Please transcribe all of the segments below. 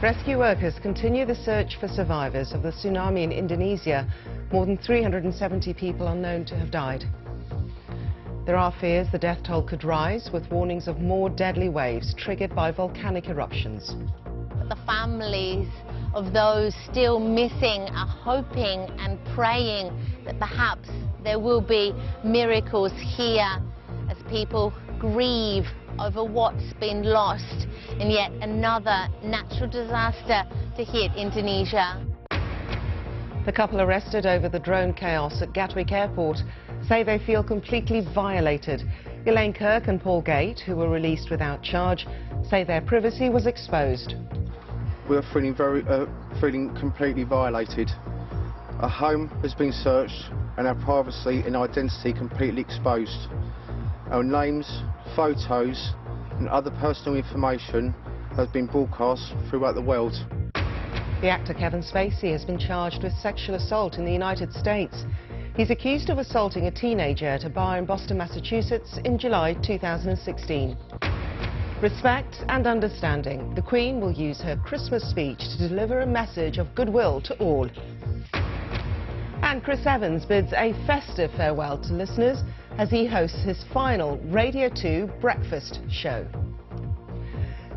Rescue workers continue the search for survivors of the tsunami in Indonesia. More than 370 people are known to have died. There are fears the death toll could rise, with warnings of more deadly waves triggered by volcanic eruptions. The families of those still missing are hoping and praying that perhaps there will be miracles here as people grieve over what's been lost in yet another natural disaster to hit Indonesia. The couple arrested over the drone chaos at Gatwick Airport say they feel completely violated. Elaine Kirk and Paul Gate, who were released without charge, say their privacy was exposed. We're feeling completely violated. Our home has been searched and our privacy and identity completely exposed. Our names, photos and other personal information has been broadcast throughout the world. The actor Kevin Spacey has been charged with sexual assault in the United States. He's accused of assaulting a teenager at a bar in Boston, Massachusetts in July 2016. Respect and understanding. The Queen will use her Christmas speech to deliver a message of goodwill to all. And Chris Evans bids a festive farewell to listeners as he hosts his final Radio 2 breakfast show.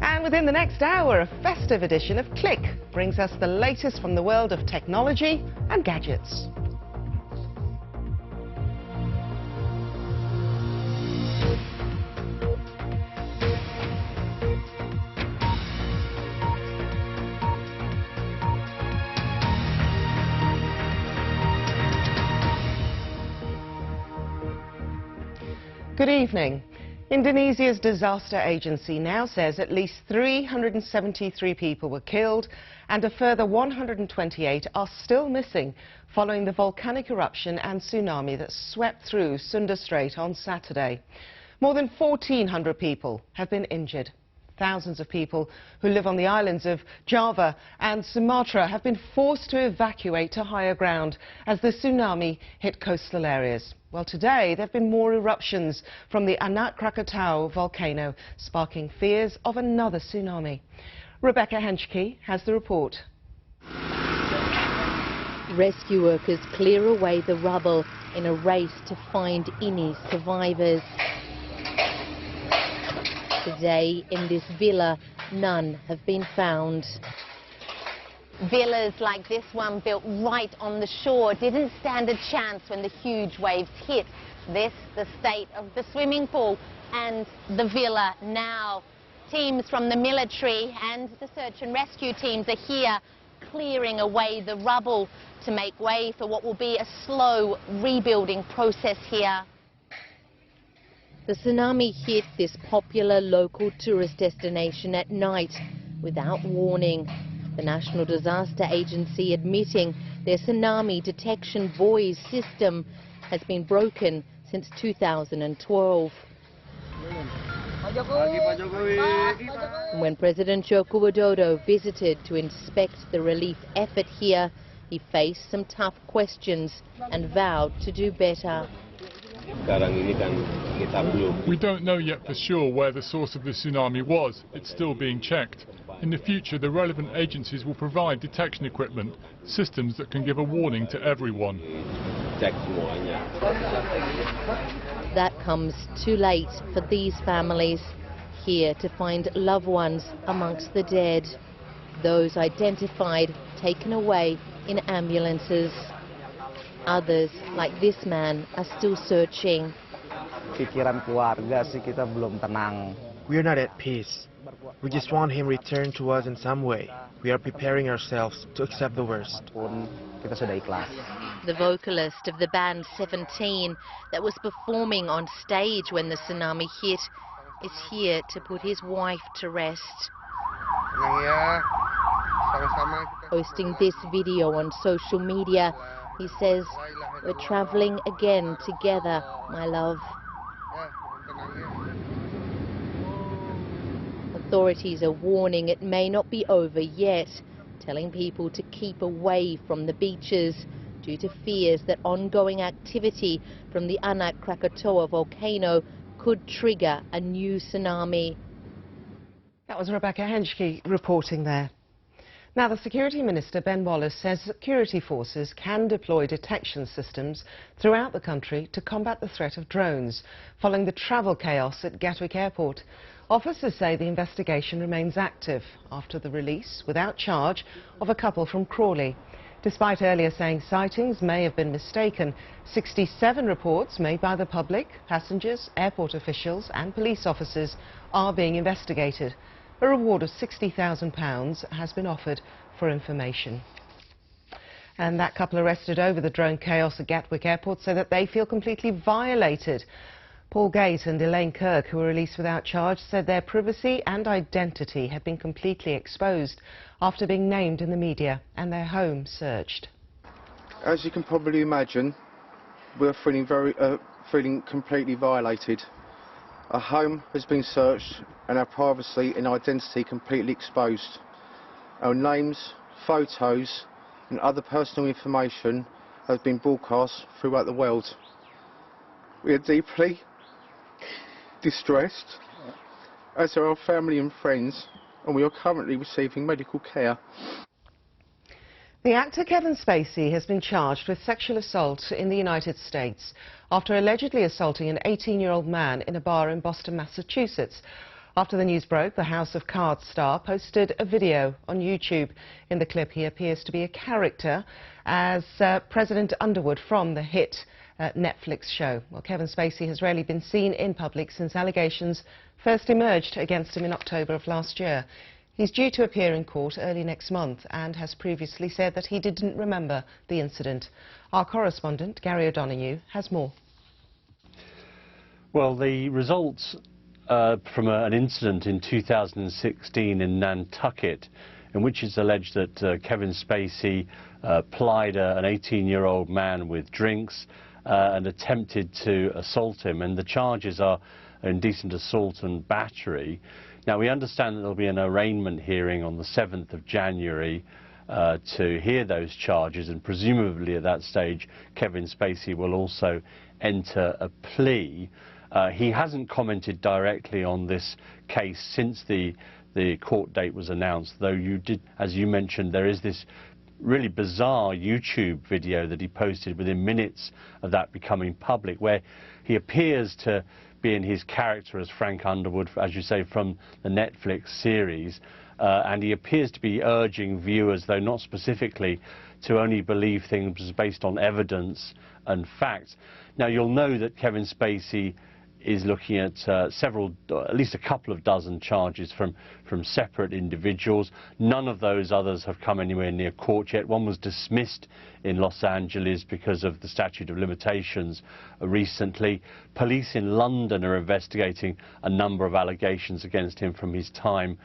And within the next hour, a festive edition of Click brings us the latest from the world of technology and gadgets. Good evening. Indonesia's disaster agency now says at least 373 people were killed and a further 128 are still missing following the volcanic eruption and tsunami that swept through Sunda Strait on Saturday. More than 1,400 people have been injured. Thousands of people who live on the islands of Java and Sumatra have been forced to evacuate to higher ground as the tsunami hit coastal areas. Well, today there have been more eruptions from the Anak Krakatau volcano, sparking fears of another tsunami. Rebecca Henschke has the report. Rescue workers clear away the rubble in a race to find any survivors. Today, in this villa, none have been found. Villas like this one, built right on the shore, didn't stand a chance when the huge waves hit. This, the state of the swimming pool and the villa now. Teams from the military and the search and rescue teams are here clearing away the rubble to make way for what will be a slow rebuilding process here. The tsunami hit this popular local tourist destination at night without warning. The National Disaster Agency admitting their tsunami detection buoy system has been broken since 2012. When President Joko Widodo visited to inspect the relief effort here, he faced some tough questions and vowed to do better. We don't know yet for sure where the source of the tsunami was. It's still being checked. In the future, the relevant agencies will provide detection equipment, systems that can give a warning to everyone. That comes too late for these families, here to find loved ones amongst the dead. Those identified, taken away in ambulances. Others, like this man, are still searching. We are not at peace. We just want him returned to us in some way. We are preparing ourselves to accept the worst. The vocalist of the band 17 that was performing on stage when the tsunami hit is here to put his wife to rest. Posting this video on social media, he says, "We're traveling again together, my love." Authorities are warning it may not be over yet, telling people to keep away from the beaches due to fears that ongoing activity from the Anak Krakatau volcano could trigger a new tsunami. That was Rebecca Henschke reporting there. Now, the Security Minister, Ben Wallace, says security forces can deploy detection systems throughout the country to combat the threat of drones, following the travel chaos at Gatwick Airport. Officers say the investigation remains active after the release, without charge, of a couple from Crawley. Despite earlier saying sightings may have been mistaken, 67 reports made by the public, passengers, airport officials and police officers are being investigated. A reward of £60,000 has been offered for information. And that couple arrested over the drone chaos at Gatwick Airport say that they feel completely violated. Paul Gate and Elaine Kirk, who were released without charge, said their privacy and identity had been completely exposed after being named in the media and their home searched. As you can probably imagine, we're feeling completely violated. Our home has been searched and our privacy and identity completely exposed. Our names, photos and other personal information have been broadcast throughout the world. We are deeply distressed, as are our family and friends, and we are currently receiving medical care. The actor Kevin Spacey has been charged with sexual assault in the United States after allegedly assaulting an 18-year-old man in a bar in Boston, Massachusetts. After the news broke, the House of Cards star posted a video on YouTube. In the clip, he appears to be a character as President Underwood from the hit Netflix show. Well, Kevin Spacey has rarely been seen in public since allegations first emerged against him in October of last year. He's due to appear in court early next month and has previously said that he didn't remember the incident. Our correspondent, Gary O'Donoghue, has more. Well, the results from an incident in 2016 in Nantucket, in which it's alleged that Kevin Spacey plied an 18-year-old man with drinks and attempted to assault him, and the charges are indecent assault and battery. Now, we understand that there'll be an arraignment hearing on the 7th of January to hear those charges, and presumably at that stage Kevin Spacey will also enter a plea. He hasn't commented directly on this case since the court date was announced, though you did, as you mentioned, there is this really bizarre YouTube video that he posted within minutes of that becoming public, where he appears to be in his character as Frank Underwood, as you say, from the Netflix series, and he appears to be urging viewers, though not specifically, to only believe things based on evidence and facts. Now, you'll know that Kevin Spacey is looking at at least a couple of dozen charges from separate individuals. None of those others have come anywhere near court yet. One was dismissed in Los Angeles because of the statute of limitations recently. Police in London are investigating a number of allegations against him from his time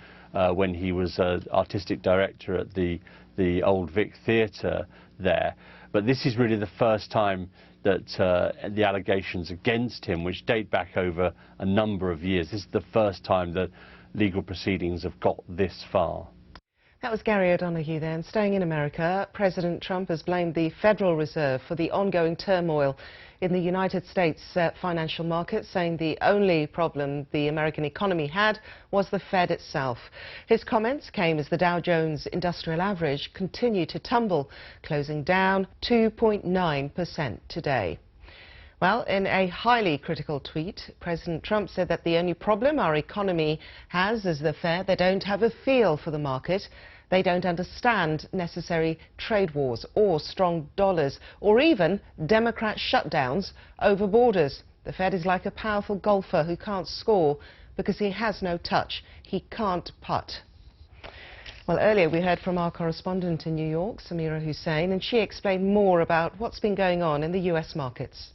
when he was artistic director at the Old Vic Theatre there. But this is really the first time that the allegations against him, which date back over a number of years, this is the first time that legal proceedings have got this far. That was Gary O'Donoghue then. Staying in America, President Trump has blamed the Federal Reserve for the ongoing turmoil in the United States financial markets, saying the only problem the American economy had was the Fed itself. His comments came as the Dow Jones Industrial Average continued to tumble, closing down 2.9% today. Well, in a highly critical tweet, President Trump said that the only problem our economy has is the Fed. They don't have a feel for the market. They don't understand necessary trade wars or strong dollars or even Democrat shutdowns over borders. The Fed is like a powerful golfer who can't score because he has no touch. He can't putt. Well, earlier we heard from our correspondent in New York, Samira Hussein, and she explained more about what's been going on in the US markets.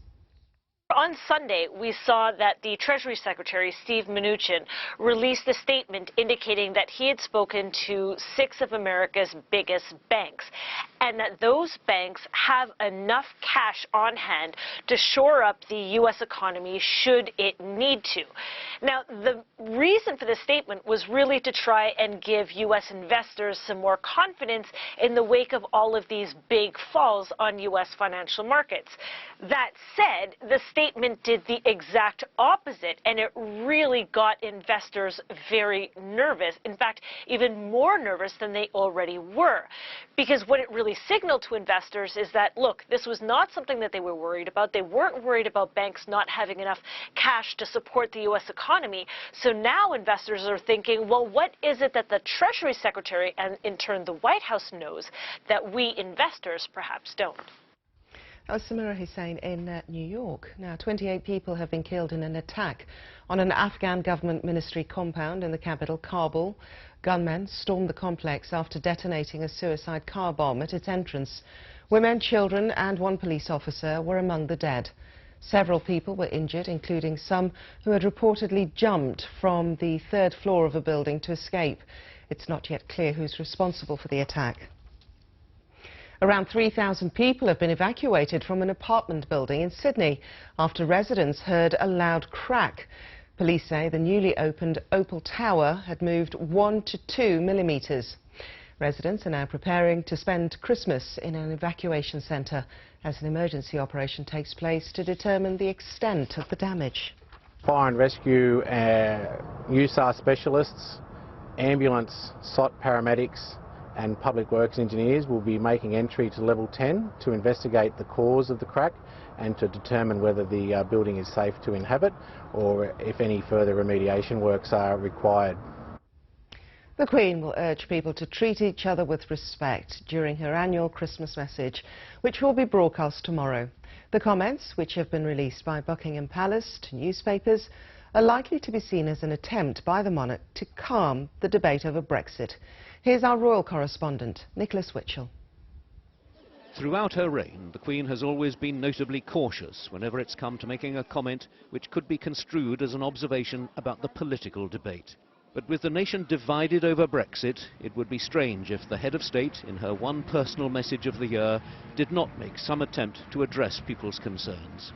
On Sunday, we saw that the Treasury Secretary, Steve Mnuchin, released a statement indicating that he had spoken to 6 of America's biggest banks, and that those banks have enough cash on hand to shore up the U.S. economy should it need to. Now, the reason for the statement was really to try and give U.S. investors some more confidence in the wake of all of these big falls on U.S. financial markets. That said, the statement statement did the exact opposite, and it really got investors very nervous. In fact, even more nervous than they already were. Because what it really signaled to investors is that, look, this was not something that they were worried about. They weren't worried about banks not having enough cash to support the U.S. economy. So now investors are thinking, well, what is it that the Treasury Secretary and in turn the White House knows that we investors perhaps don't? Samira Hussain in New York. Now, 28 people have been killed in an attack on an Afghan government ministry compound in the capital, Kabul. Gunmen stormed the complex after detonating a suicide car bomb at its entrance. Women, children and one police officer were among the dead. Several people were injured, including some who had reportedly jumped from the third floor of a building to escape. It's not yet clear who's responsible for the attack. Around 3,000 people have been evacuated from an apartment building in Sydney after residents heard a loud crack. Police say the newly opened Opal Tower had moved 1 to 2 millimetres. Residents are now preparing to spend Christmas in an evacuation centre as an emergency operation takes place to determine the extent of the damage. Fire and rescue, USAR specialists, ambulance, SOT paramedics and public works engineers will be making entry to level 10 to investigate the cause of the crack and to determine whether the building is safe to inhabit or if any further remediation works are required. The Queen will urge people to treat each other with respect during her annual Christmas message, which will be broadcast tomorrow. The comments, which have been released by Buckingham Palace to newspapers, are likely to be seen as an attempt by the monarch to calm the debate over Brexit. Here's our royal correspondent, Nicholas Witchell. Throughout her reign, the Queen has always been notably cautious whenever it's come to making a comment which could be construed as an observation about the political debate. But with the nation divided over Brexit, it would be strange if the head of state, in her one personal message of the year, did not make some attempt to address people's concerns.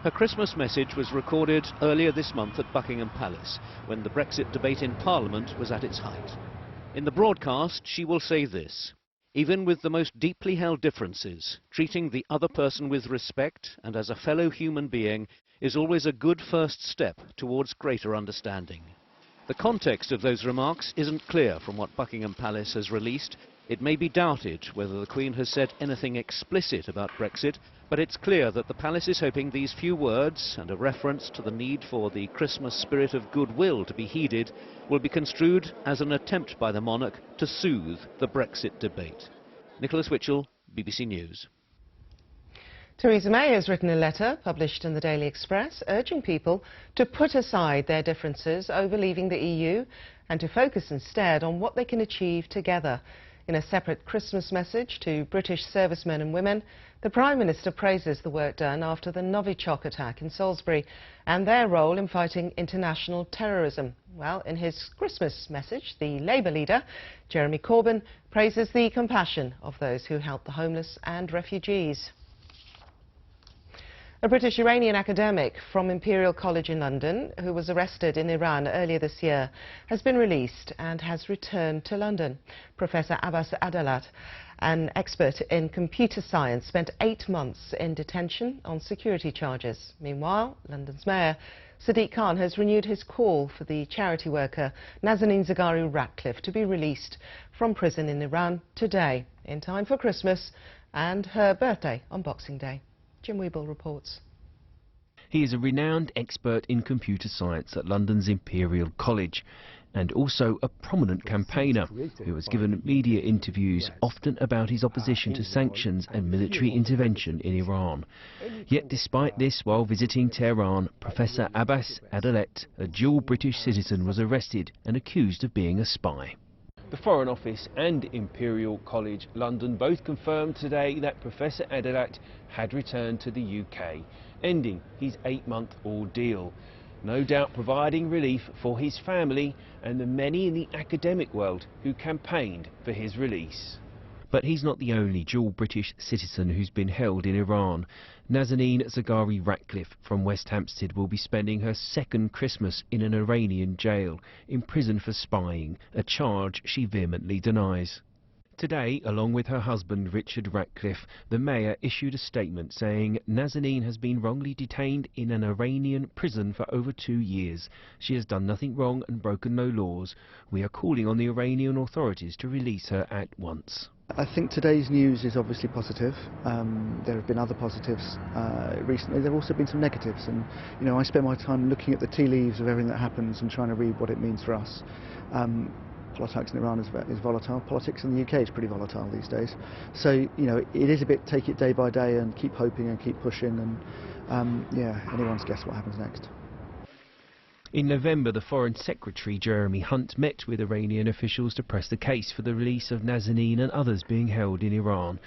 Her Christmas message was recorded earlier this month at Buckingham Palace, when the Brexit debate in Parliament was at its height. In the broadcast, she will say this: even with the most deeply held differences, treating the other person with respect and as a fellow human being is always a good first step towards greater understanding. The context of those remarks isn't clear from what Buckingham Palace has released. It may be doubted whether the Queen has said anything explicit about Brexit, but it's clear that the Palace is hoping these few words and a reference to the need for the Christmas spirit of goodwill to be heeded will be construed as an attempt by the monarch to soothe the Brexit debate. Nicholas Witchell, BBC News. Theresa May has written a letter published in the Daily Express urging people to put aside their differences over leaving the EU and to focus instead on what they can achieve together. In a separate Christmas message to British servicemen and women, the Prime Minister praises the work done after the Novichok attack in Salisbury and their role in fighting international terrorism. Well, in his Christmas message, the Labour leader, Jeremy Corbyn, praises the compassion of those who help the homeless and refugees. A British Iranian academic from Imperial College in London, who was arrested in Iran earlier this year, has been released and has returned to London. Professor Abbas Adalat, an expert in computer science, spent 8 months in detention on security charges. Meanwhile, London's Mayor Sadiq Khan has renewed his call for the charity worker Nazanin Zaghari-Ratcliffe to be released from prison in Iran today, in time for Christmas and her birthday on Boxing Day. Jim Weeble reports. He is a renowned expert in computer science at London's Imperial College and also a prominent campaigner who has given media interviews often about his opposition to sanctions and military intervention in Iran. Yet despite this, while visiting Tehran, Professor Abbas Adalat, a dual British citizen, was arrested and accused of being a spy. The Foreign Office and Imperial College London both confirmed today that Professor Adalat had returned to the UK, ending his 8-month ordeal, no doubt providing relief for his family and the many in the academic world who campaigned for his release. But he's not the only dual British citizen who's been held in Iran. Nazanin Zaghari-Ratcliffe from West Hampstead will be spending her second Christmas in an Iranian jail, imprisoned for spying, a charge she vehemently denies. Today, along with her husband Richard Ratcliffe, the mayor issued a statement saying Nazanin has been wrongly detained in an Iranian prison for over 2 years. She has done nothing wrong and broken no laws. We are calling on the Iranian authorities to release her at once. I think today's news is obviously positive. There have been other positives recently. There have also been some negatives, and I spend my time looking at the tea leaves of everything that happens and trying to read what it means for us. Politics in Iran is volatile. Politics in the UK is pretty volatile these days. So it is a bit take it day by day and keep hoping and keep pushing, and yeah, anyone's guess what happens next. In November, the Foreign Secretary Jeremy Hunt met with Iranian officials to press the case for the release of Nazanin and others being held in Iran.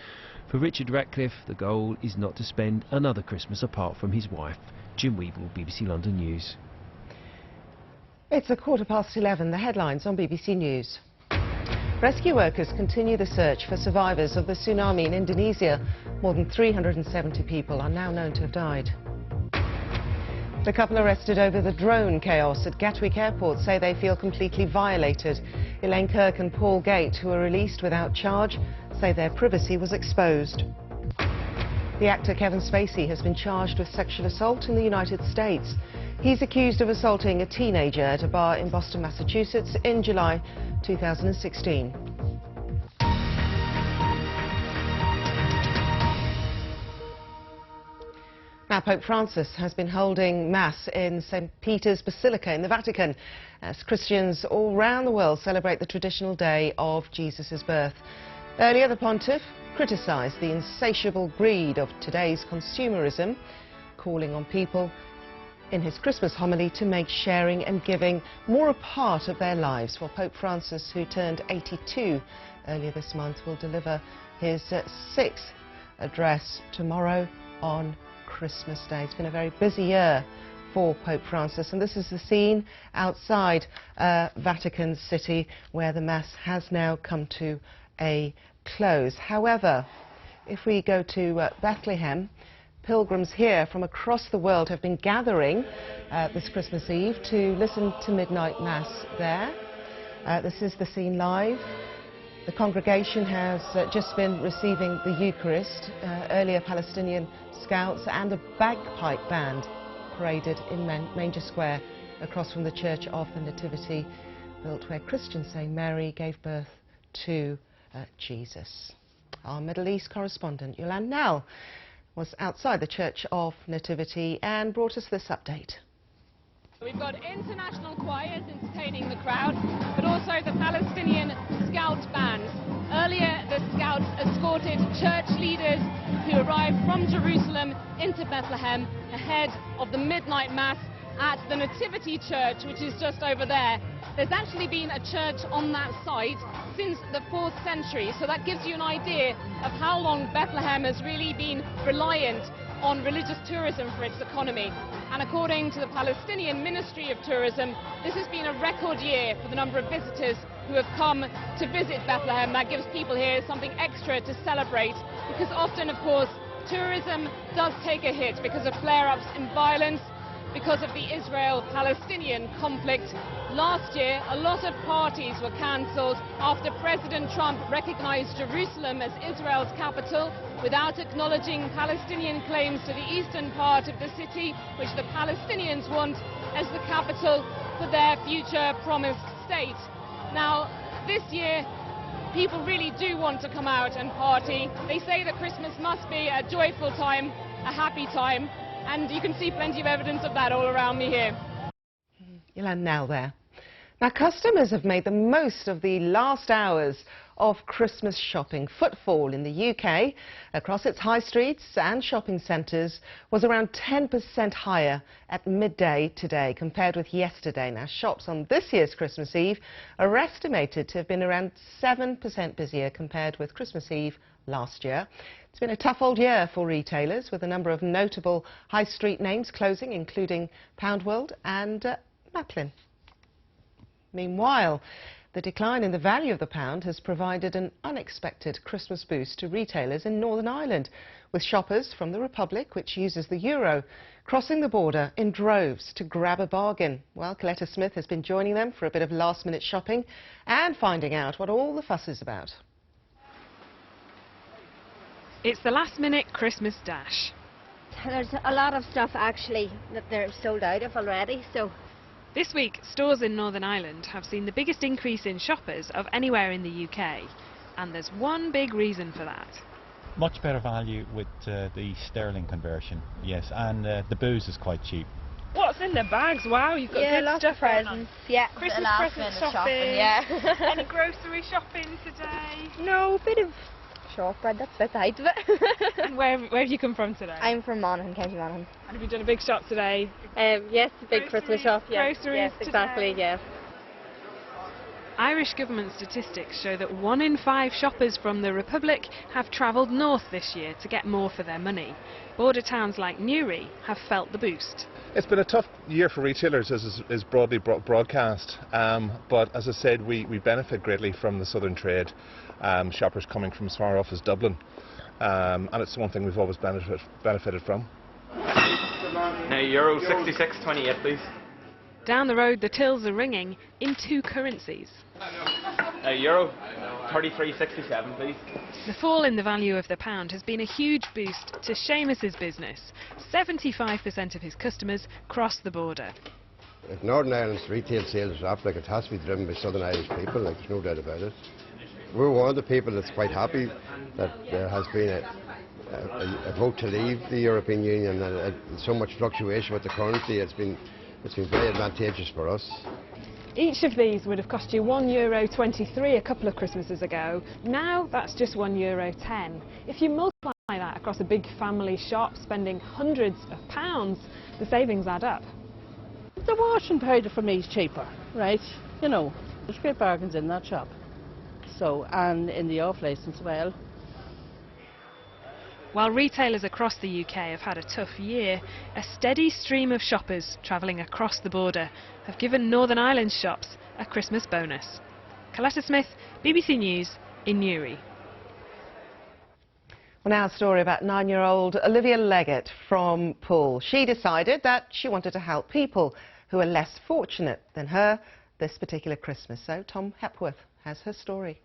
For Richard Ratcliffe, the goal is not to spend another Christmas apart from his wife. Jim Weevil, BBC London News. It's 11:15. The headlines on BBC News. Rescue workers continue the search for survivors of the tsunami in Indonesia. More than 370 people are now known to have died. The couple arrested over the drone chaos at Gatwick Airport say they feel completely violated. Elaine Kirk and Paul Gate, who were released without charge, say their privacy was exposed. The actor Kevin Spacey has been charged with sexual assault in the United States. He's accused of assaulting a teenager at a bar in Boston, Massachusetts in July 2016. Now, Pope Francis has been holding Mass in St. Peter's Basilica in the Vatican as Christians all around the world celebrate the traditional day of Jesus' birth. Earlier, the pontiff criticised the insatiable greed of today's consumerism, calling on people in his Christmas homily to make sharing and giving more a part of their lives. Well, Pope Francis, who turned 82 earlier this month, will deliver his 6th address tomorrow on Christmas Day. It's been a very busy year for Pope Francis, and this is the scene outside Vatican City where the Mass has now come to a close. However, if we go to Bethlehem, pilgrims here from across the world have been gathering this Christmas Eve to listen to midnight Mass there. This is the scene live. The congregation has just been receiving the Eucharist. Earlier, Palestinian scouts and a bagpipe band paraded in Manger Square across from the Church of the Nativity, built where Christians say Mary gave birth to Jesus. Our Middle East correspondent, Yolande Nell, was outside the Church of Nativity and brought us this update. We've got international choirs entertaining the crowd, but also the Palestinian Scout band. Earlier, the Scouts escorted church leaders who arrived from Jerusalem into Bethlehem ahead of the midnight Mass at the Nativity Church, which is just over there. There's actually been a church on that site since the 4th century, so that gives you an idea of how long Bethlehem has really been reliant on religious tourism for its economy. And according to the Palestinian Ministry of Tourism, this has been a record year for the number of visitors who have come to visit Bethlehem. That gives people here something extra to celebrate, because often, of course, tourism does take a hit because of flare-ups in violence, because of the Israel-Palestinian conflict. Last year, a lot of parties were cancelled after President Trump recognized Jerusalem as Israel's capital without acknowledging Palestinian claims to the eastern part of the city, which the Palestinians want as the capital for their future promised state. Now, this year, people really do want to come out and party. They say that Christmas must be a joyful time, a happy time, and you can see plenty of evidence of that all around me here. Yolande Nell there. Now, customers have made the most of the last hours of Christmas shopping. Footfall in the UK across its high streets and shopping centres was around 10% higher at midday today compared with yesterday. Now, shops on this year's Christmas Eve are estimated to have been around 7% busier compared with Christmas Eve last year. It's been a tough old year for retailers, with a number of notable high street names closing, including Poundworld and Maplin. Meanwhile, the decline in the value of the pound has provided an unexpected Christmas boost to retailers in Northern Ireland, with shoppers from the Republic, which uses the euro, crossing the border in droves to grab a bargain. Well, Coletta Smith has been joining them for a bit of last-minute shopping and finding out what all the fuss is about. It's the last-minute Christmas dash. There's a lot of stuff actually that they're sold out of already, so... This week, stores in Northern Ireland have seen the biggest increase in shoppers of anywhere in the UK. And there's one big reason for that. Much better value with the sterling conversion, yes, and the booze is quite cheap. What's in the bags? Wow, you've got good lots stuff of presents. Yeah, Christmas present shopping. yeah. Any grocery shopping today? No, a bit of shortbread, that's about the height of it. And where have you come from today? I'm from Monaghan, County Monaghan. And have you done a big shop today? Yes, a big Christmas shop. Yes, Groceries exactly, today. yeah. Irish government statistics show that 1 in 5 shoppers from the Republic have travelled north this year to get more for their money. Border towns like Newry have felt the boost. It's been a tough year for retailers, as is broadly broadcast, but as I said, we benefit greatly from the southern trade, shoppers coming from as far off as Dublin, and it's one thing we've always benefited from. Euro 66.28, please. Down the road, the tills are ringing in 2 currencies. Euro 33.67, please. The fall in the value of the pound has been a huge boost to Seamus's business. 75% of his customers cross the border. If Northern Ireland's retail sales are up, like, it has to be driven by Southern Irish people, like, there's no doubt about it. We're one of the people that's quite happy that there has been a vote to leave the European Union, and so much fluctuation with the currency. It's been very advantageous for us. Each of these would have cost you €1.23 a couple of Christmases ago. Now that's just €1.10. If you multiply that across a big family shop, spending hundreds of pounds, the savings add up. The washing powder for me is cheaper, right? You know, there's great bargains in that shop. So, and in the off-place as well. While retailers across the UK have had a tough year, a steady stream of shoppers travelling across the border have given Northern Ireland shops a Christmas bonus. Coletta Smith, BBC News in Newry. Well, now a story about 9-year-old Olivia Leggett from Poole. She decided that she wanted to help people who are less fortunate than her this particular Christmas. So Tom Hepworth has her story.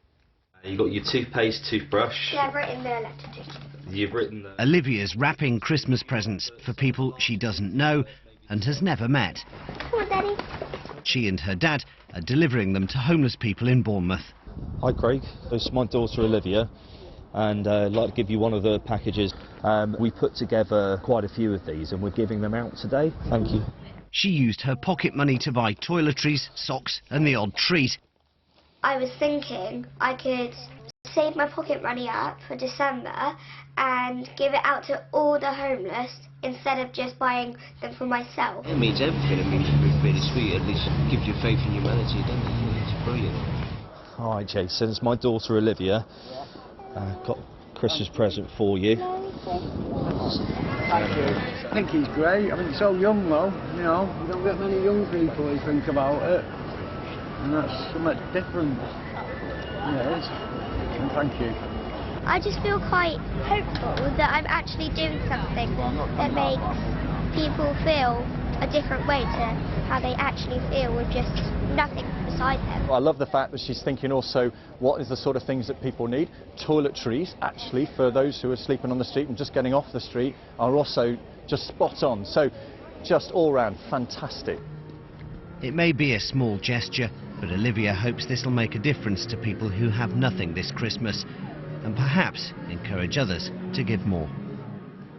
You got your toothpaste, toothbrush. Yeah, I've written the letter to. You've written the... Olivia's wrapping Christmas presents for people she doesn't know and has never met. Come on, Daddy. She and her dad are delivering them to homeless people in Bournemouth. Hi Craig, this is my daughter Olivia, and I'd like to give you one of the packages. We put together quite a few of these and we're giving them out today. Thank you. She used her pocket money to buy toiletries, socks and the odd treat. I was thinking I could save my pocket money up for December and give it out to all the homeless instead of just buying them for myself. It means everything. It means you're really sweet. At least it gives you faith in humanity, doesn't it? It's brilliant. Hi Jason, it's my daughter Olivia. Got a Christmas present for you. Thank you. I think he's great. I mean, he's so young though, you know. You don't get many young people who think about it. And that's something different. Yes. And thank you. I just feel quite hopeful that I'm actually doing something that makes people feel a different way to how they actually feel with just nothing beside them. I love the fact that she's thinking also what is the sort of things that people need. Toiletries, actually, for those who are sleeping on the street and just getting off the street, are also just spot on. So just all round fantastic. It may be a small gesture, but Olivia hopes this will make a difference to people who have nothing this Christmas and perhaps encourage others to give more.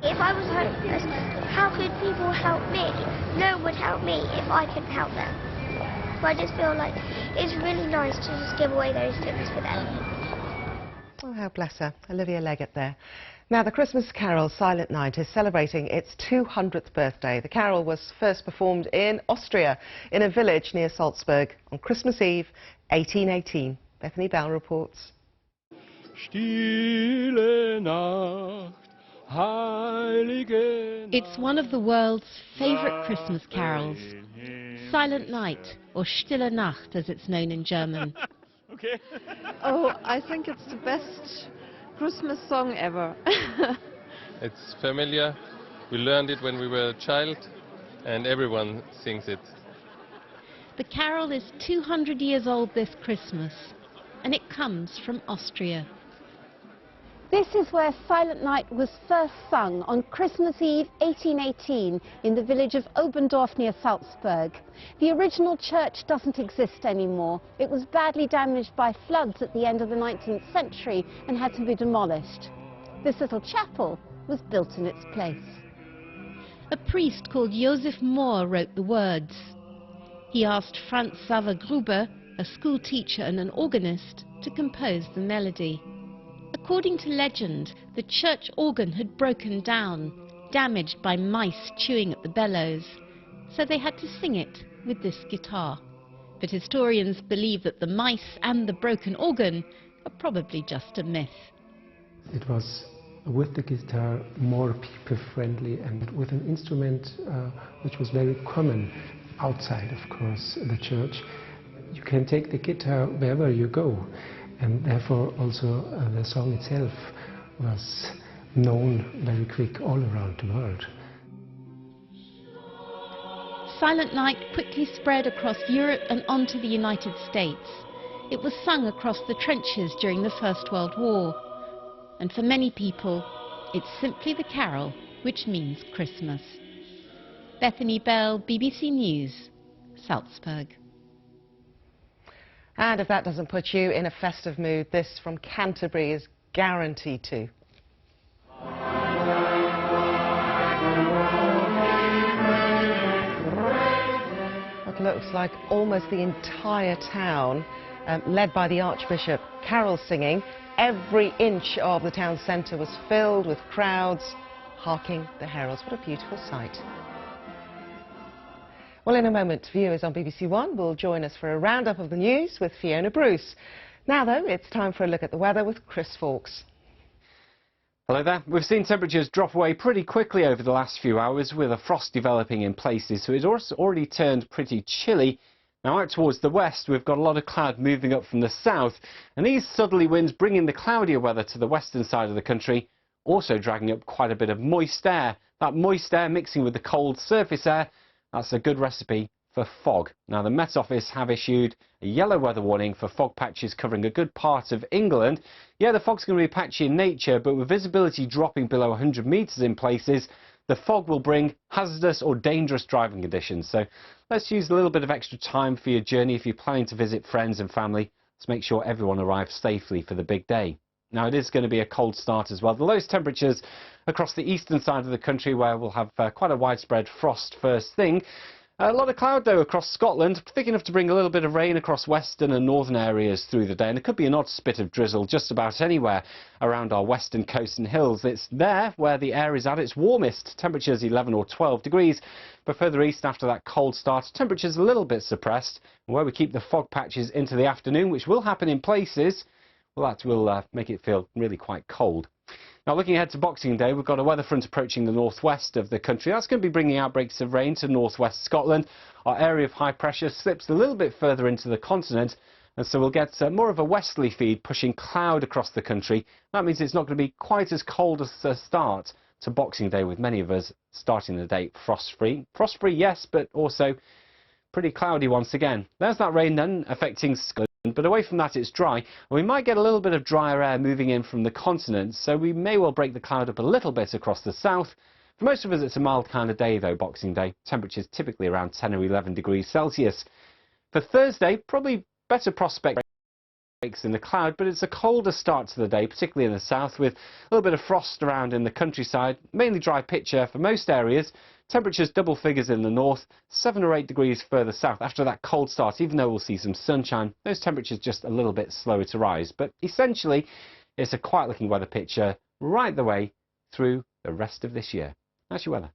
If I was homeless, how could people help me? No one would help me if I couldn't help them. So I just feel like it's really nice to just give away those things for them. Oh, how bless her. Olivia Leggett there. Now, the Christmas carol Silent Night is celebrating its 200th birthday. The carol was first performed in Austria, in a village near Salzburg, on Christmas Eve, 1818. Bethany Bell reports. Stille Nacht, heilige Nacht. It's one of the world's favourite Christmas carols. Silent Night, or Stille Nacht, as it's known in German. Okay. Oh, I think it's the best Christmas song ever. It's familiar. We learned it when we were a child, and everyone sings it. The carol is 200 years old this Christmas, and it comes from Austria. This is where Silent Night was first sung on Christmas Eve 1818 in the village of Oberndorf near Salzburg. The original church doesn't exist anymore. It was badly damaged by floods at the end of the 19th century and had to be demolished. This little chapel was built in its place. A priest called Josef Mohr wrote the words. He asked Franz Xaver Gruber, a school teacher and an organist, to compose the melody. According to legend, the church organ had broken down, damaged by mice chewing at the bellows, so they had to sing it with this guitar. But historians believe that the mice and the broken organ are probably just a myth. It was with the guitar more people-friendly and with an instrument which was very common outside, of course, the church. You can take the guitar wherever you go. And therefore also the song itself was known very quick all around the world. Silent Night quickly spread across Europe and onto the United States. It was sung across the trenches during the First World War. And for many people, it's simply the carol which means Christmas. Bethany Bell, BBC News, Salzburg. And if that doesn't put you in a festive mood, this from Canterbury is guaranteed to. It looks like almost the entire town, led by the Archbishop, carol singing. Every inch of the town centre was filled with crowds, harking the heralds. What a beautiful sight. Well, in a moment, viewers on BBC One will join us for a roundup of the news with Fiona Bruce. Now, though, it's time for a look at the weather with Chris Fawkes. Hello there. We've seen temperatures drop away pretty quickly over the last few hours with a frost developing in places, so it's already turned pretty chilly. Now, out towards the west, we've got a lot of cloud moving up from the south, and these southerly winds bringing the cloudier weather to the western side of the country, also dragging up quite a bit of moist air. That moist air mixing with the cold surface air, that's a good recipe for fog. Now, the Met Office have issued a yellow weather warning for fog patches covering a good part of England. Yeah, the fog's going to be patchy in nature, but with visibility dropping below 100 metres in places, the fog will bring hazardous or dangerous driving conditions. So let's use a little bit of extra time for your journey if you're planning to visit friends and family. Let's make sure everyone arrives safely for the big day. Now, it is going to be a cold start as well. The lowest temperatures across the eastern side of the country, where we'll have quite a widespread frost first thing. A lot of cloud, though, across Scotland, thick enough to bring a little bit of rain across western and northern areas through the day. And it could be an odd spit of drizzle just about anywhere around our western coast and hills. It's there where the air is at its warmest. Temperatures 11 or 12 degrees. But further east, after that cold start, temperatures a little bit suppressed. And where we keep the fog patches into the afternoon, which will happen in places, well, that will make it feel really quite cold. Now, looking ahead to Boxing Day, we've got a weather front approaching the northwest of the country. That's going to be bringing outbreaks of rain to northwest Scotland. Our area of high pressure slips a little bit further into the continent, and so we'll get more of a westerly feed pushing cloud across the country. That means it's not going to be quite as cold as a start to Boxing Day, with many of us starting the day frost-free. Frost-free, yes, but also pretty cloudy once again. There's that rain then affecting Scotland. But away from that, it's dry. We might get a little bit of drier air moving in from the continent, so we may well break the cloud up a little bit across the south. For most of us, it's a mild kind of day, though, Boxing Day. Temperatures typically around 10 or 11 degrees Celsius. For Thursday, probably better prospect breaks in the cloud, but it's a colder start to the day, particularly in the south, with a little bit of frost around in the countryside. Mainly dry picture for most areas. Temperatures double figures in the north, 7 or 8 degrees further south. After that cold start, even though we'll see some sunshine, those temperatures just a little bit slower to rise. But essentially, it's a quiet looking weather picture right the way through the rest of this year. That's your weather.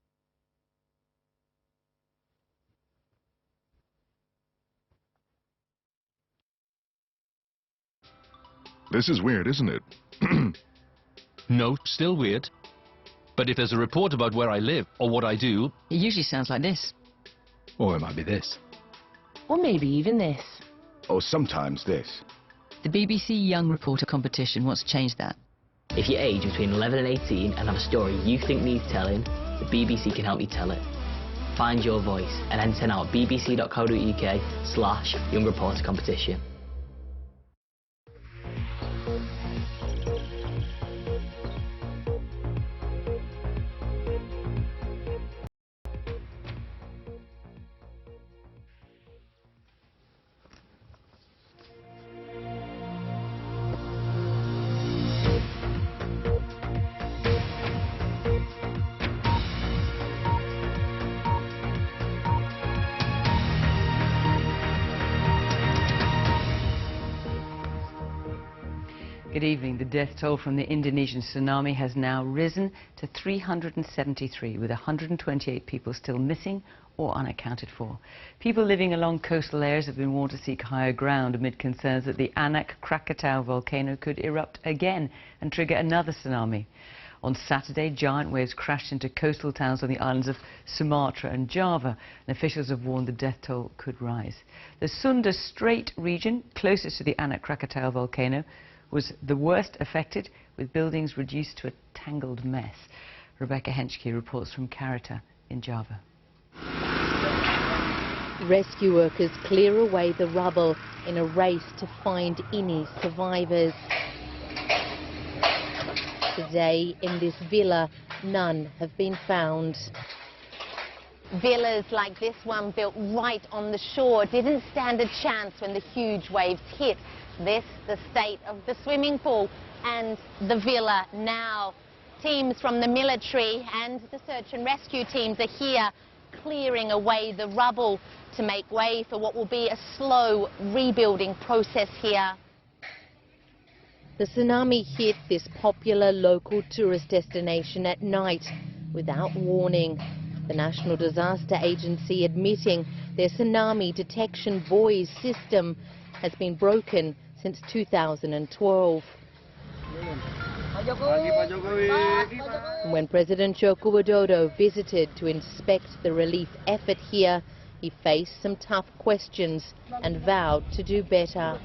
This is weird, isn't it? No, still weird. But if there's a report about where I live or what I do... It usually sounds like this. Or it might be this. Or maybe even this. Or sometimes this. The BBC Young Reporter competition wants to change that. If you're aged between 11 and 18 and have a story you think needs telling, the BBC can help you tell it. Find your voice and enter now at bbc.co.uk/Young Reporter competition. Good evening. The death toll from the Indonesian tsunami has now risen to 373, with 128 people still missing or unaccounted for. People living along coastal areas have been warned to seek higher ground amid concerns that the Anak Krakatau volcano could erupt again and trigger another tsunami. On Saturday, giant waves crashed into coastal towns on the islands of Sumatra and Java, and officials have warned the death toll could rise. The Sunda Strait region, closest to the Anak Krakatau volcano, was the worst affected, with buildings reduced to a tangled mess. Rebecca Henschke reports from Karita in Java. Rescue workers clear away the rubble in a race to find any survivors. Today, in this villa, none have been found. Villas like this one, built right on the shore, didn't stand a chance when the huge waves hit. This, the state of the swimming pool and the villa now. Teams from the military and the search and rescue teams are here clearing away the rubble to make way for what will be a slow rebuilding process here. The tsunami hit this popular local tourist destination at night without warning. The National Disaster Agency admitting their tsunami detection buoy system has been broken since 2012. When President Joko Widodo visited to inspect the relief effort here, he faced some tough questions and vowed to do better.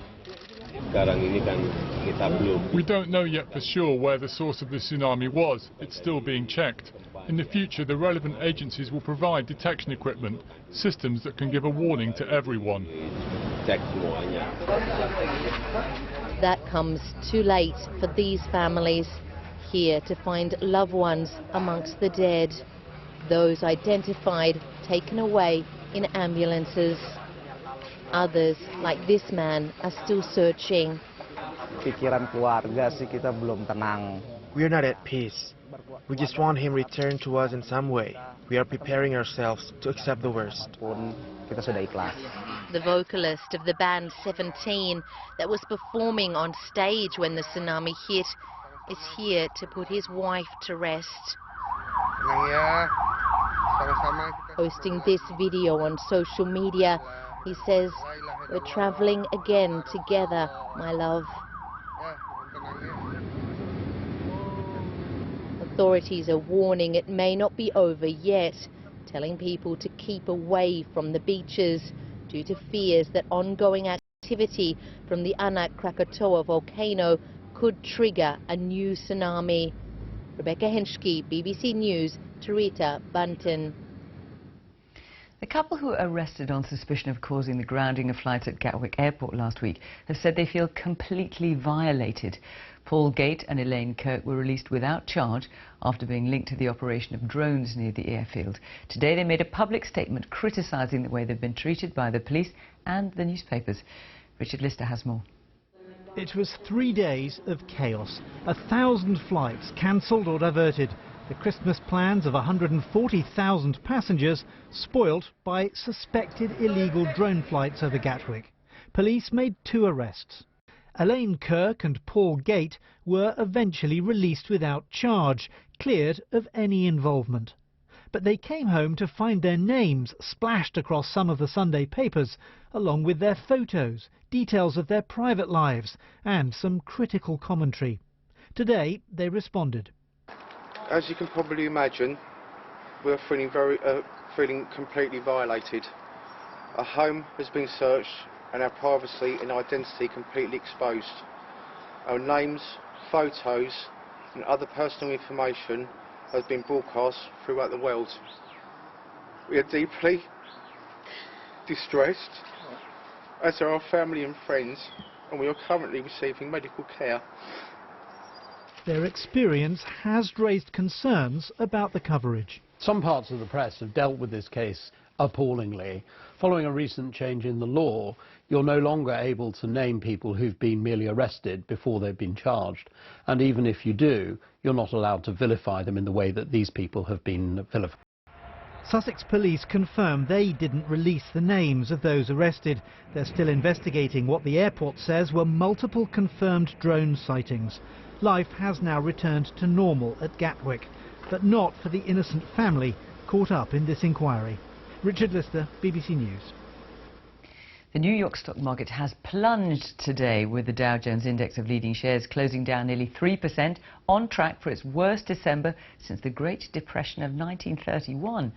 We don't know yet for sure where the source of the tsunami was. It's still being checked. In the future, the relevant agencies will provide detection equipment, systems that can give a warning to everyone. That comes too late for these families, here to find loved ones amongst the dead. Those identified taken away in ambulances. Others, like this man, are still searching. We are not at peace. We just want him returned to us in some way. We are preparing ourselves to accept the worst. The vocalist of the band 17 that was performing on stage when the tsunami hit is here to put his wife to rest. Posting this video on social media, he says, "We're traveling again together, my love." Authorities are warning it may not be over yet, telling people to keep away from the beaches due to fears that ongoing activity from the Anak Krakatoa volcano could trigger a new tsunami. Rebecca Henschke, BBC News, Tarita, Banten. The couple who were arrested on suspicion of causing the grounding of flights at Gatwick Airport last week have said they feel completely violated. Paul Gate and Elaine Kirk were released without charge after being linked to the operation of drones near the airfield. Today they made a public statement criticising the way they've been treated by the police and the newspapers. Richard Lister has more. It was 3 days of chaos. 1,000 flights cancelled or diverted. The Christmas plans of 140,000 passengers spoilt by suspected illegal drone flights over Gatwick. Police made 2 arrests. Elaine Kirk and Paul Gate were eventually released without charge, cleared of any involvement. But they came home to find their names splashed across some of the Sunday papers, along with their photos, details of their private lives, and some critical commentary. Today they responded. As you can probably imagine, we're feeling completely violated. Our home has been searched and our privacy and identity completely exposed. Our names, photos and other personal information has been broadcast throughout the world. We are deeply distressed, as are our family and friends, and we are currently receiving medical care. Their experience has raised concerns about the coverage. Some parts of the press have dealt with this case appallingly. Following a recent change in the law, you're no longer able to name people who've been merely arrested before they've been charged. And even if you do, you're not allowed to vilify them in the way that these people have been vilified. Sussex police confirm they didn't release the names of those arrested. They're still investigating what the airport says were multiple confirmed drone sightings. Life has now returned to normal at Gatwick, but not for the innocent family caught up in this inquiry. Richard Lister, BBC News. The New York stock market has plunged today, with the Dow Jones index of leading shares closing down nearly 3%, on track for its worst December since the Great Depression of 1931.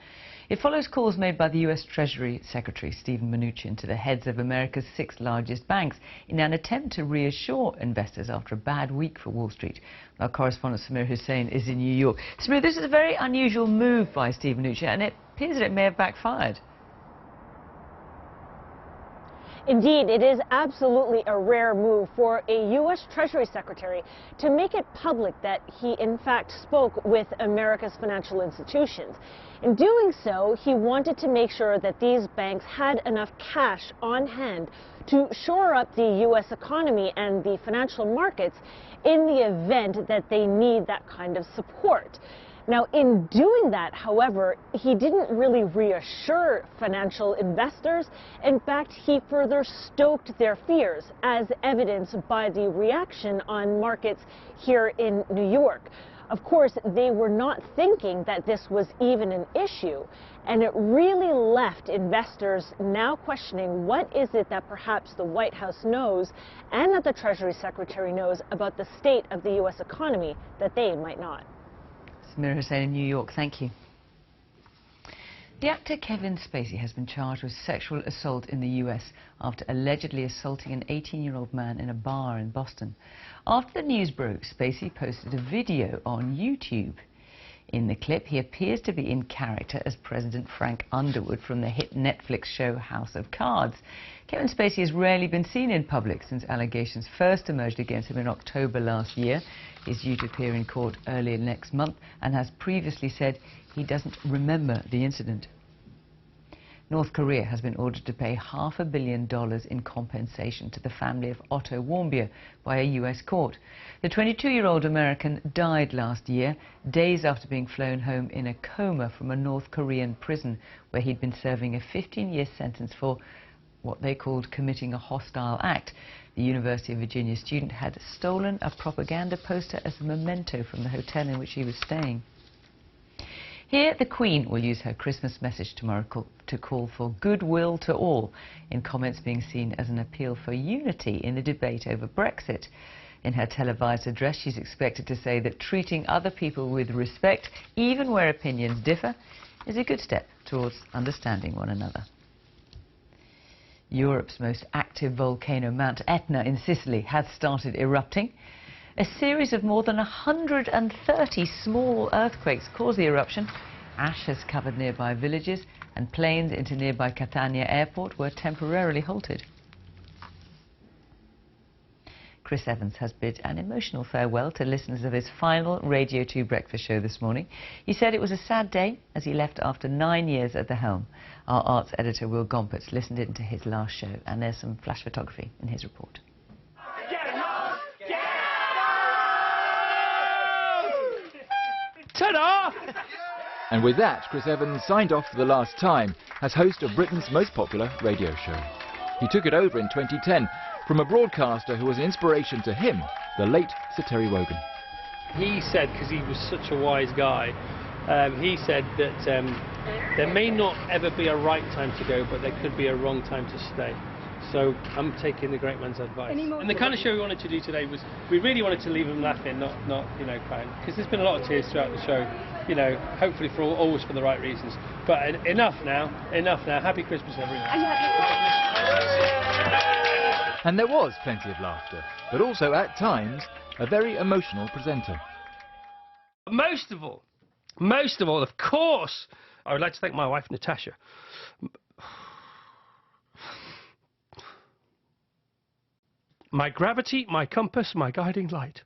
It follows calls made by the US Treasury Secretary Steven Mnuchin to the heads of America's 6 largest banks in an attempt to reassure investors after a bad week for Wall Street. Our correspondent Samir Hussain is in New York. Samir, this is a very unusual move by Steven Mnuchin, and it appears that it may have backfired. Indeed, it is absolutely a rare move for a U.S. Treasury Secretary to make it public that he, in fact, spoke with America's financial institutions. In doing so, he wanted to make sure that these banks had enough cash on hand to shore up the U.S. economy and the financial markets in the event that they need that kind of support. Now, in doing that, however, he didn't really reassure financial investors. In fact, he further stoked their fears, as evidenced by the reaction on markets here in New York. Of course, they were not thinking that this was even an issue, and it really left investors now questioning what is it that perhaps the White House knows and that the Treasury Secretary knows about the state of the U.S. economy that they might not. Samir Hussain in New York, thank you. The actor Kevin Spacey has been charged with sexual assault in the US after allegedly assaulting an 18-year-old man in a bar in Boston. After the news broke, Spacey posted a video on YouTube. In the clip, he appears to be in character as President Frank Underwood from the hit Netflix show House of Cards. Kevin Spacey has rarely been seen in public since allegations first emerged against him in October last year. He's due to appear in court earlier next month and has previously said he doesn't remember the incident. North Korea has been ordered to pay $500 million in compensation to the family of Otto Warmbier by a US court. The 22-year-old American died last year, days after being flown home in a coma from a North Korean prison where he'd been serving a 15-year sentence for what they called committing a hostile act. The University of Virginia student had stolen a propaganda poster as a memento from the hotel in which he was staying. Here, the Queen will use her Christmas message tomorrow to call for goodwill to all, in comments being seen as an appeal for unity in the debate over Brexit. In her televised address, she's expected to say that treating other people with respect, even where opinions differ, is a good step towards understanding one another. Europe's most active volcano, Mount Etna in Sicily, has started erupting. A series of more than 130 small earthquakes caused the eruption. Ash has covered nearby villages, and planes into nearby Catania airport were temporarily halted. Chris Evans has bid an emotional farewell to listeners of his final Radio 2 breakfast show this morning. He said it was a sad day as he left after 9 years at the helm. Our arts editor Will Gompertz listened in to his last show, and there's some flash photography in his report. Ta-da! And with that, Chris Evans signed off for the last time as host of Britain's most popular radio show. He took it over in 2010 from a broadcaster who was an inspiration to him, the late Sir Terry Wogan. He said, because he was such a wise guy, he said that there may not ever be a right time to go, but there could be a wrong time to stay. So I'm taking the great man's advice. And the kind of show we wanted to do today was, we really wanted to leave them laughing, not crying, because there's been a lot of tears throughout the show. Hopefully always for the right reasons. But enough now. Happy Christmas, everyone. And there was plenty of laughter, but also at times a very emotional presenter. Most of all, of course, I would like to thank my wife, Natasha. My gravity, my compass, my guiding light.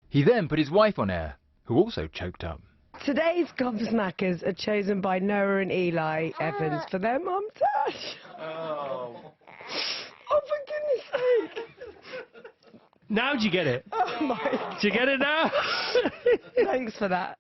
He then put his wife on air, who also choked up. Today's gobsmackers are chosen by Noah and Eli Evans for their mum, Tash. Oh, for goodness sake. Now do you get it? Oh my God. Do you get it now? Thanks for that.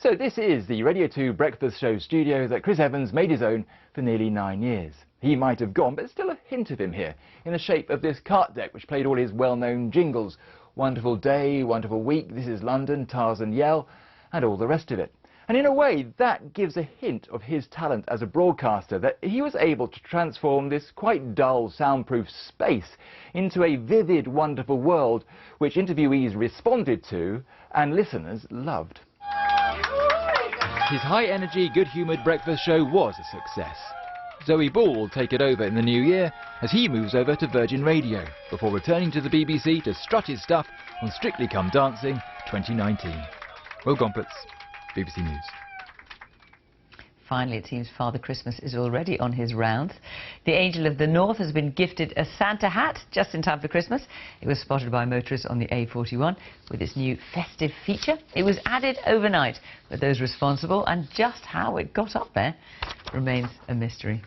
So this is the Radio 2 Breakfast Show studio that Chris Evans made his own for nearly 9 years. He might have gone, but still a hint of him here, in the shape of this cart deck which played all his well-known jingles. Wonderful Day, Wonderful Week, This is London, Tarzan Yell, and all the rest of it. And in a way, that gives a hint of his talent as a broadcaster, that he was able to transform this quite dull, soundproof space into a vivid, wonderful world which interviewees responded to and listeners loved. His high-energy, good-humoured breakfast show was a success. Zoe Ball will take it over in the new year as he moves over to Virgin Radio before returning to the BBC to strut his stuff on Strictly Come Dancing 2019. Will Gompertz, BBC News. Finally, it seems Father Christmas is already on his rounds. The Angel of the North has been gifted a Santa hat just in time for Christmas. It was spotted by motorists on the A41 with its new festive feature. It was added overnight, but those responsible and just how it got up there remains a mystery.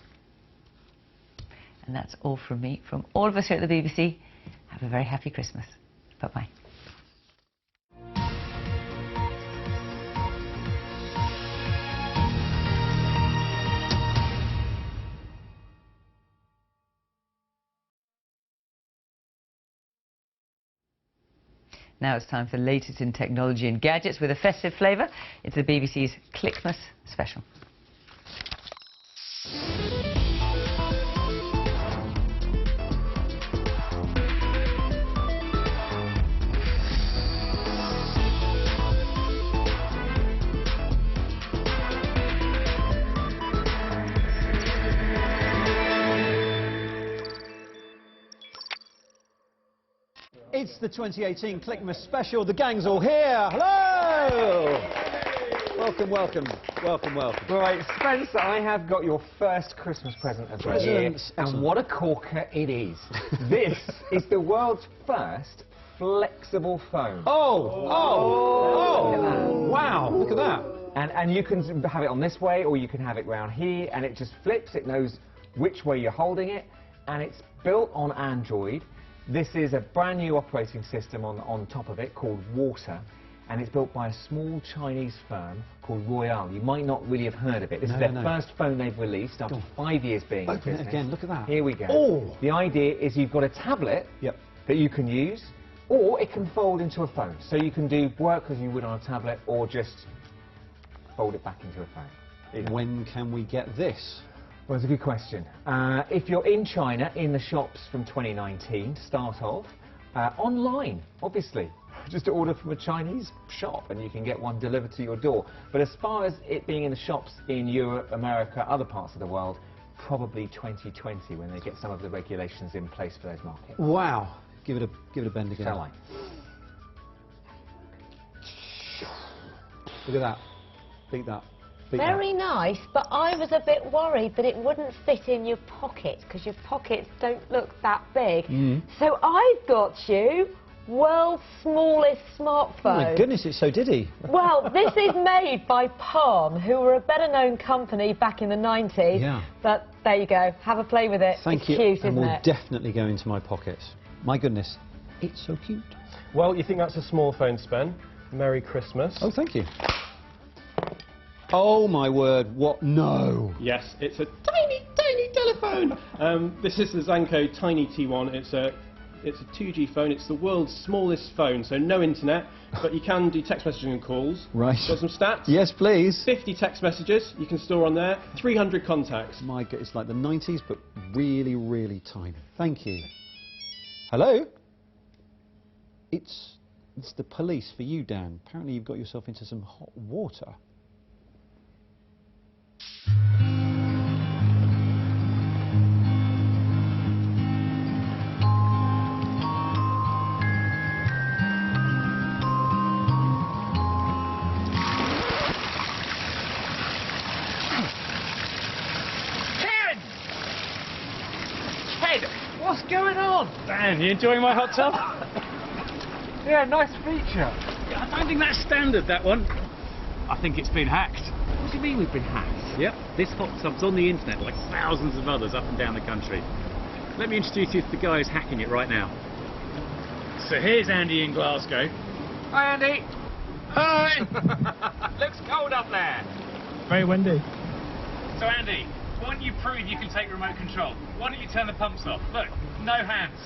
And that's all from me. From all of us here at the BBC, have a very happy Christmas. Bye-bye. Now it's time for the latest in technology and gadgets with a festive flavour. It's the BBC's Clickmas special. It's the 2018 Clickmas special. The gang's all here. Hello! Welcome, welcome, welcome, welcome. Right, Spencer, I have got your first Christmas present of the year, and what a corker it is. This is the world's first flexible phone. Wow, look at that. And you can have it on this way, or you can have it round here, and it just flips. It knows which way you're holding it, and it's built on Android. This is a brand new operating system on top of it called Water, and it's built by a small Chinese firm called Royale. You might not really have heard of it. This is their first phone they've released after 5 years being in business. Open it again, look at that. Here we go. Oh. The idea is you've got a tablet that you can use, or it can fold into a phone. So you can do work as you would on a tablet, or just fold it back into a phone. When can we get this? Well, that's a good question. If you're in China, in the shops from 2019, to start off, online, obviously. Just order from a Chinese shop and you can get one delivered to your door. But as far as it being in the shops in Europe, America, other parts of the world, probably 2020 when they get some of the regulations in place for those markets. Wow. Give it a bend again. Shall I? Look at that. Beat that. Very nice, but I was a bit worried that it wouldn't fit in your pocket, because your pockets don't look that big. So I've got you world's smallest smartphone. Oh my goodness, it's so diddy. Well, this is made by Palm, who were a better-known company back in the 90s. Yeah. But there you go. Have a play with it. Thank you. Cute, and isn't will it? definitely go into my pockets. My goodness, it's so cute. Well, you think that's a small phone, Spen? Merry Christmas. Oh, thank you. Oh my word, what? No. Yes, it's a tiny, tiny telephone. This is the Zanko Tiny T1. It's a 2G phone. It's the world's smallest phone, so no internet, but you can do text messaging and calls. Right. Got some stats? Yes, please. 50 text messages you can store on there. 300 contacts. My God, it's like the 90s, but really, really tiny. Thank you. Hello? It's the police for you, Dan. Apparently you've got yourself into some hot water. What's going on? Dan, you enjoying my hot tub? Yeah, nice feature. I don't think that's standard, that one. I think it's been hacked. What do you mean we've been hacked? Yep, this hot tub's on the internet like thousands of others up and down the country. Let me introduce you to the guy who's hacking it right now. So here's Andy in Glasgow. Hi, Andy. Hi! Looks cold up there. Very windy. So Andy, why don't you prove you can take remote control? Why don't you turn the pumps off? Look, no hands.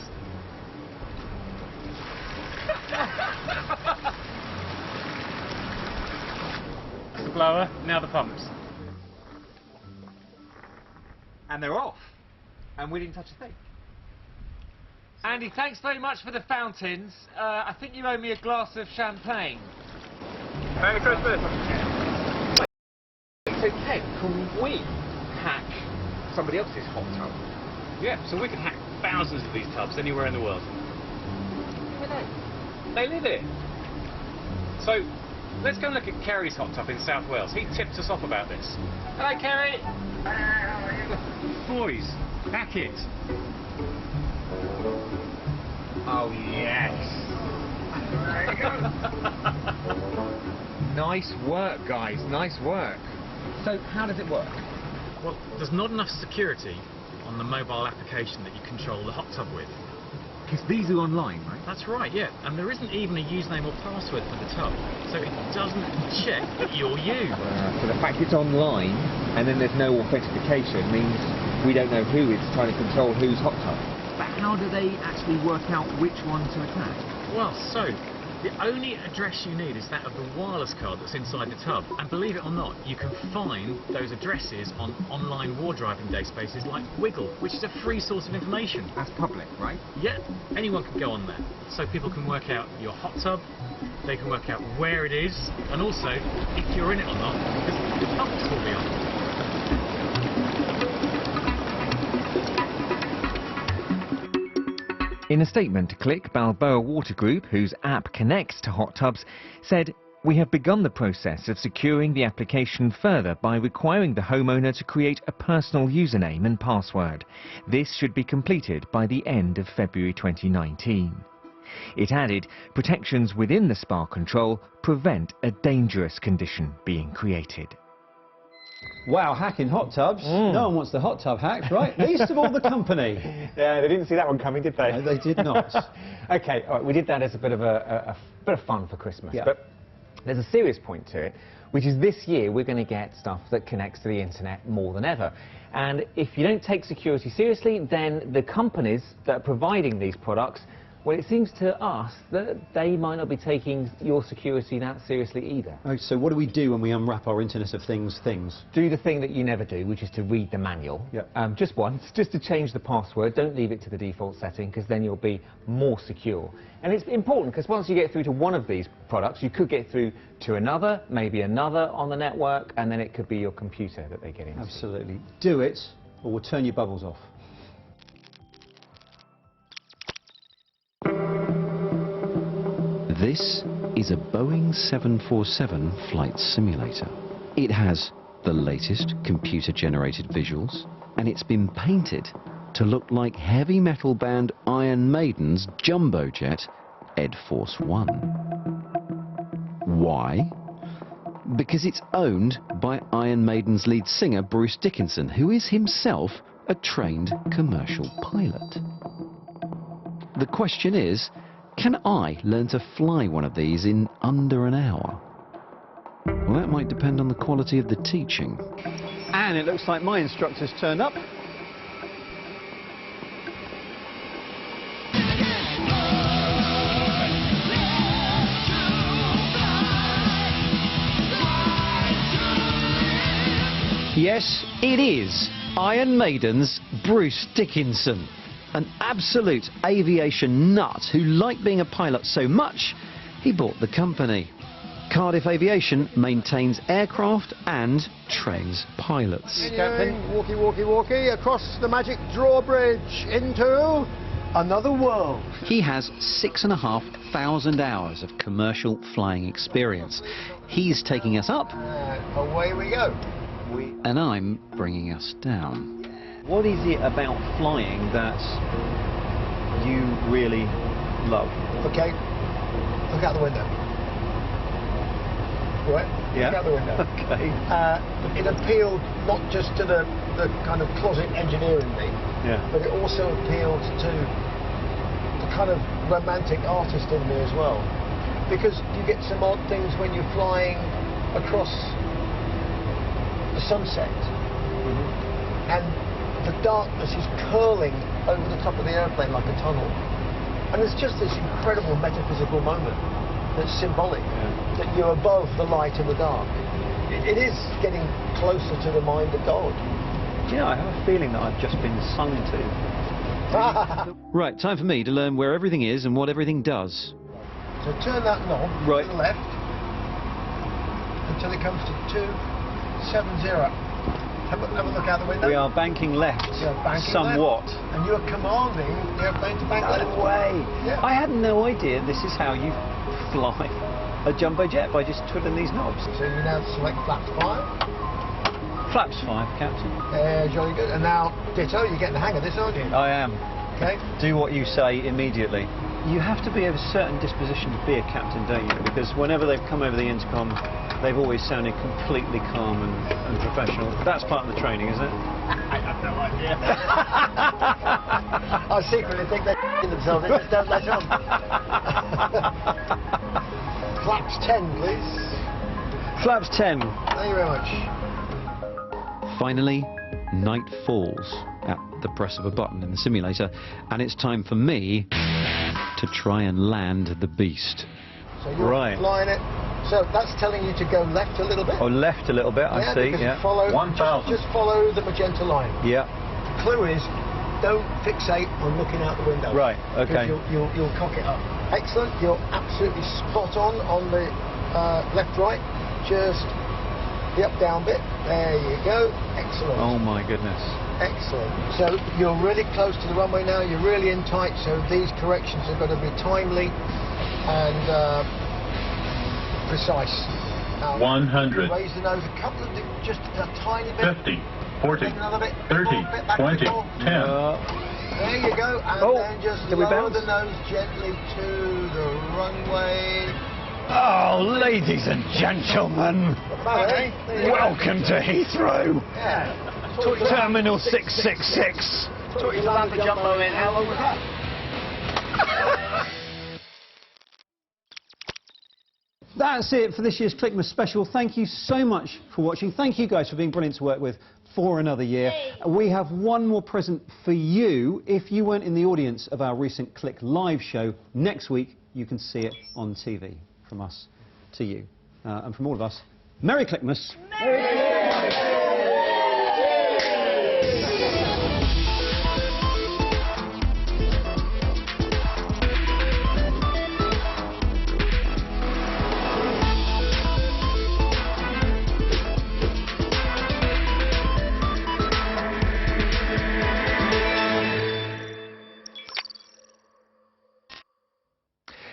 The blower, now the pumps. And they're off. And we didn't touch a thing. Andy, thanks very much for the fountains. I think you owe me a glass of champagne. Merry Christmas. So Ted, can we hack somebody else's hot tub? Yeah, so we can hack thousands of these tubs anywhere in the world. Where are They live here. So, let's go and look at Kerry's hot tub in South Wales. He tipped us off about this. Hello, Kerry. Boys, hack it. Oh, yes. There you go. Nice work, guys. Nice work. So, how does it work? Well, there's not enough security on the mobile application that you control the hot tub with. Because these are online, right? That's right, yeah. And there isn't even a username or password for the tub, so it doesn't check that you're you. So the fact it's online and then there's no authentication means we don't know who is trying to control whose hot tub. But how do they actually work out which one to attack? Well, so the only address you need is that of the wireless card that's inside the tub. And believe it or not, you can find those addresses on online war driving databases like Wiggle, which is a free source of information. That's public, right? Yeah, anyone can go on there. So people can work out your hot tub, they can work out where it is, and also if you're in it or not, because the pumps will be on. In a statement, Click, Balboa Water Group, whose app connects to hot tubs, said, "We have begun the process of securing the application further by requiring the homeowner to create a personal username and password. This should be completed by the end of February 2019. It added, protections within the spa control prevent a dangerous condition being created. Wow, hacking hot tubs. No one wants the hot tub hacked, right? Least of all the company. Yeah, they didn't see that one coming, did they? No, they did not. OK, all right, we did that as a bit of fun for Christmas. Yeah. But there's a serious point to it, which is this year we're going to get stuff that connects to the internet more than ever. And if you don't take security seriously, then the companies that are providing these products, well, it seems to us that they might not be taking your security that seriously either. Oh, so what do we do when we unwrap our Internet of Things things? Do the thing that you never do, which is to read the manual. Yep. Just once, just to change the password. Don't leave it to the default setting, because then you'll be more secure. And it's important, because once you get through to one of these products, you could get through to another, maybe another on the network, and then it could be your computer that they get into. Absolutely. Do it, or we'll turn your bubbles off. This is a Boeing 747 flight simulator. It has the latest computer-generated visuals, and it's been painted to look like heavy metal band Iron Maiden's jumbo jet, Ed Force One. Why? Because it's owned by Iron Maiden's lead singer Bruce Dickinson, who is himself a trained commercial pilot. The question is, can I learn to fly one of these in under an hour? Well, that might depend on the quality of the teaching. And it looks like my instructor's turned up. Yes, it is Iron Maiden's Bruce Dickinson. An absolute aviation nut who liked being a pilot so much, he bought the company. Cardiff Aviation maintains aircraft and trains pilots. Walkie, walkie, walkie, across the magic drawbridge into another world. He has 6,500 hours of commercial flying experience. He's taking us up. Away we go. And I'm bringing us down. What is it about flying that you really love? Okay, look out the window. Right? Yeah. Look out the window. Okay. It appealed not just to the kind of closet engineering me, but it also appealed to the kind of romantic artist in me as well. because you get some odd things when you're flying across the sunset, and the darkness is curling over the top of the airplane like a tunnel. And it's just this incredible metaphysical moment that's symbolic, that you're above the light and the dark. It is getting closer to the mind of God. Do you know, I have a feeling that I've just been sung to. Right, time for me to learn where everything is and what everything does. So turn that knob to the left until it comes to 270. Have a look out the window. We are banking left, somewhat. Left, and you're commanding the airplane to bank left. No way! Yeah. I had no idea this is how you fly a jumbo jet, by just twiddling these knobs. So you now select flaps 5. Flaps 5, Captain. Jolly good. And now, ditto, you're getting the hang of this, aren't you? I am. Okay. Do what you say immediately. You have to be of a certain disposition to be a captain, don't you? Because whenever they've come over the intercom, they've always sounded completely calm and professional. That's part of the training, isn't it? I have no idea. I secretly think they're themselves, they just don't let on. Flaps 10, please. Flaps 10. Thank you very much. Finally, night falls at the press of a button in the simulator, and it's time for me to try and land the beast. So you're flying it. So that's telling you to go left a little bit. Oh, left a little bit, I see. Yeah. Follow, just follow the magenta line. Yeah. The clue is, don't fixate on looking out the window. Right. Okay. You'll cock it up. Excellent. You're absolutely spot on the left-right. Just the up-down bit. There you go. Excellent. Oh my goodness. Excellent. So you're really close to the runway now. You're really in tight. So these corrections are going to be timely and precise. 100. Raise the nose a couple of, just a tiny bit. 50, 40, 30, 20, 10. There you go. And then just lower the nose gently to the runway. Oh, ladies and gentlemen, welcome to Heathrow. Yeah. Terminal 666. Taught you to land the jumbo in. How long was that? That's it for this year's Clickmas special. Thank you so much for watching. Thank you guys for being brilliant to work with for another year. We have one more present for you. If you weren't in the audience of our recent Click Live show, next week you can see it on TV. From us to you. And from all of us, Merry Clickmas.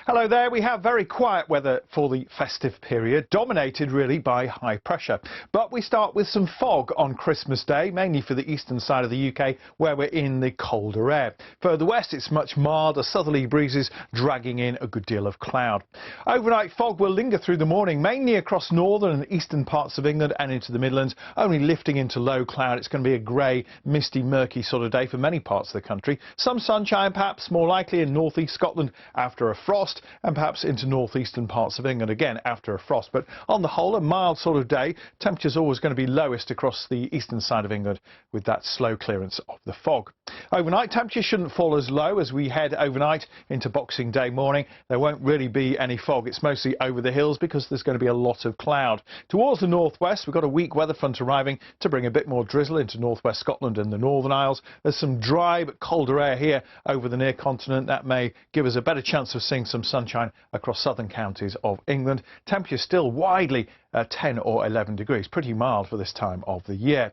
Hello there. We have very quiet weather for the festive period, dominated really by high pressure. But we start with some fog on Christmas Day, mainly for the eastern side of the UK, where we're in the colder air. Further west, it's much milder, southerly breezes dragging in a good deal of cloud. Overnight fog will linger through the morning, mainly across northern and eastern parts of England and into the Midlands, only lifting into low cloud. It's going to be a grey, misty, murky sort of day for many parts of the country. Some sunshine, perhaps more likely in north-east Scotland after a frost, and perhaps into northeastern parts of England again after a frost. But on the whole, a mild sort of day. Temperatures always going to be lowest across the eastern side of England with that slow clearance of the fog. Overnight temperatures shouldn't fall as low as we head overnight into Boxing Day morning. There won't really be any fog. It's mostly over the hills because there's going to be a lot of cloud. Towards the northwest, we've got a weak weather front arriving to bring a bit more drizzle into northwest Scotland and the Northern Isles. There's some dry but colder air here over the near continent. That may give us a better chance of seeing some sunshine across southern counties of England. Temperatures still widely 10 or 11 degrees, pretty mild for this time of the year.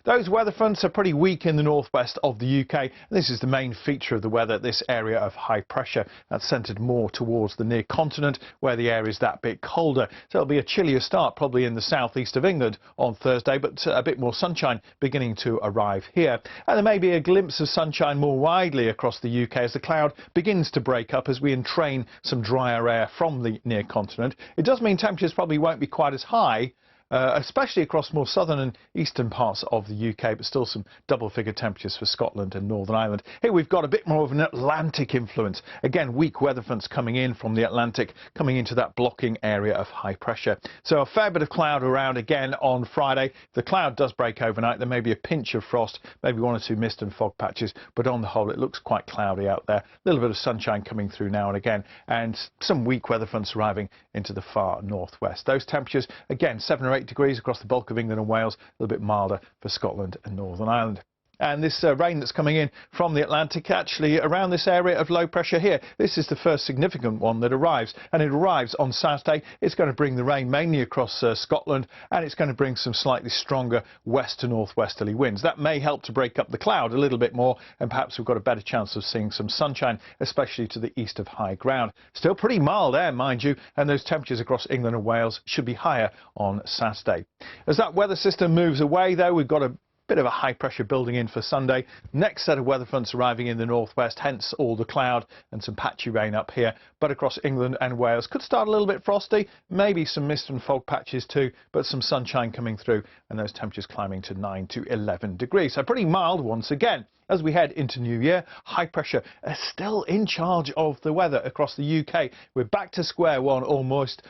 Those weather fronts are pretty weak in the northwest of the UK. This is the main feature of the weather, this area of high pressure. That's centred more towards the near continent where the air is that bit colder. So it'll be a chillier start probably in the southeast of England on Thursday, but a bit more sunshine beginning to arrive here. And there may be a glimpse of sunshine more widely across the UK as the cloud begins to break up as we entrain some drier air from the near continent. It does mean temperatures probably won't be quite as high especially across more southern and eastern parts of the UK, but still some double-figure temperatures for Scotland and Northern Ireland. Here we've got a bit more of an Atlantic influence. Again, weak weather fronts coming in from the Atlantic, coming into that blocking area of high pressure. So a fair bit of cloud around again on Friday. If the cloud does break overnight, there may be a pinch of frost, maybe 1 or 2 mist and fog patches, but on the whole it looks quite cloudy out there. A little bit of sunshine coming through now and again, and some weak weather fronts arriving into the far northwest. Those temperatures, again, 7 or 8 degrees across the bulk of England and Wales, a little bit milder for Scotland and Northern Ireland. And this rain that's coming in from the Atlantic, actually around this area of low pressure here. This is the first significant one that arrives, and it arrives on Saturday. It's going to bring the rain mainly across Scotland, and it's going to bring some slightly stronger west to northwesterly winds. That may help to break up the cloud a little bit more, and perhaps we've got a better chance of seeing some sunshine, especially to the east of high ground. Still pretty mild air, mind you, and those temperatures across England and Wales should be higher on Saturday. As that weather system moves away, though, we've got a bit of a high pressure building in for Sunday. Next set of weather fronts arriving in the northwest, hence all the cloud and some patchy rain up here. But across England and Wales could start a little bit frosty, maybe some mist and fog patches too, but some sunshine coming through and those temperatures climbing to 9 to 11 degrees. So pretty mild once again. As we head into New Year, high pressure is still in charge of the weather across the UK. We're back to square one almost.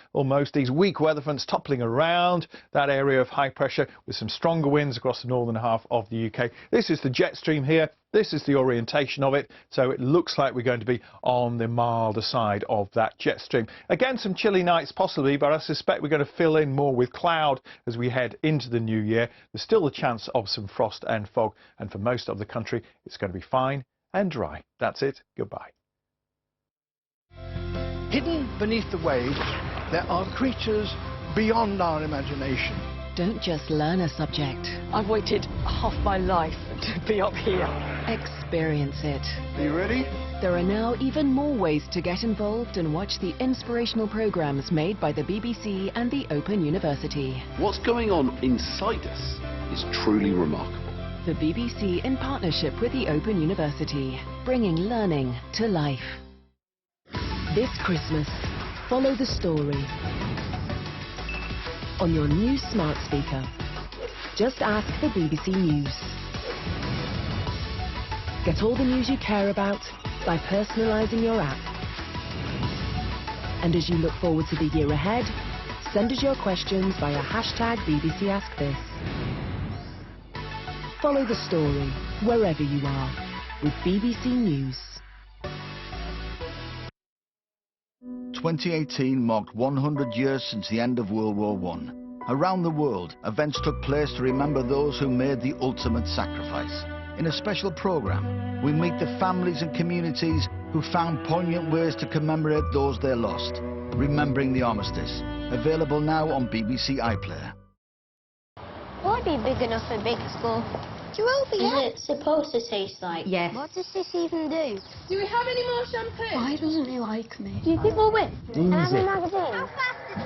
These weak weather fronts toppling around that area of high pressure with some stronger winds across the northern half of the UK. This is the jet stream here. This is the orientation of it, so it looks like we're going to be on the milder side of that jet stream. Again, some chilly nights possibly, but I suspect we're going to fill in more with cloud as we head into the new year. There's still a chance of some frost and fog, and for most of the country, it's going to be fine and dry. That's it. Goodbye. Hidden beneath the waves, there are creatures beyond our imagination. Don't just learn a subject. I've waited half my life to be up here. Experience it. Are you ready? There are now even more ways to get involved and watch the inspirational programs made by the BBC and the Open University. What's going on inside us is truly remarkable. The BBC in partnership with the Open University, bringing learning to life. This Christmas, follow the story on your new smart speaker. Just ask for BBC News. Get all the news you care about by personalising your app. And as you look forward to the year ahead, send us your questions via #BBCAskThis. Follow the story wherever you are with BBC News. 2018 marked 100 years since the end of World War I. Around the world, events took place to remember those who made the ultimate sacrifice. In a special programme, we meet the families and communities who found poignant ways to commemorate those they lost. Remembering the Armistice. Available now on BBC iPlayer. Will I be big enough for big school? Do you over yet? Is it supposed to taste like? Yes. What does this even do? Do we have any more shampoo? Why doesn't he like me? Do you think we'll win? Can I have a magazine?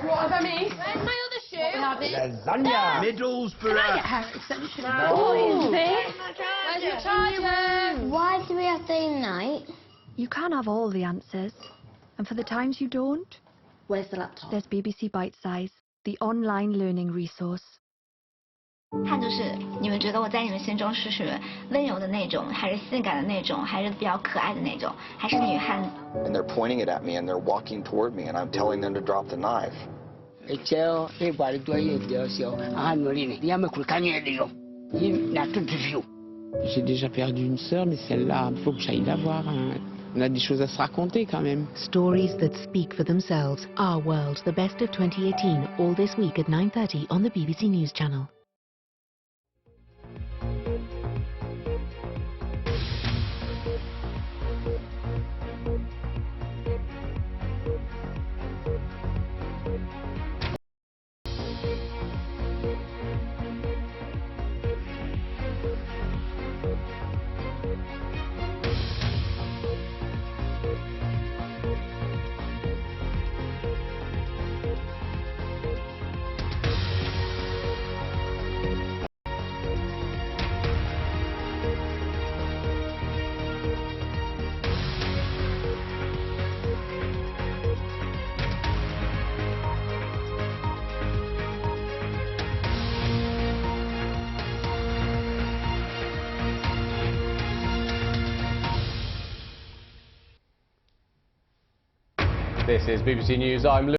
What have I missed? Where's my other shoe? Lasagna! Middlesbrough! Can I get hair extension? What is this? Where's your charger? Why do we have day and night? You can't have all the answers. And for the times you don't, where's the laptop? There's BBC Bite Size, the online learning resource. 汉就是你们觉得我在你们心中是属于温柔的那种，还是性感的那种，还是比较可爱的那种，还是女汉子 And they're pointing it at me and they're walking toward me and I'm telling them to drop the knife. J'ai déjà perdu une sœur, mais celle-là, il faut que j'aille la voir. On a des choses à se raconter quand même. Stories that speak for themselves. Our World, the best of 2018, all this week at 9:30 on the BBC News channel. This is BBC News. I'm Luke.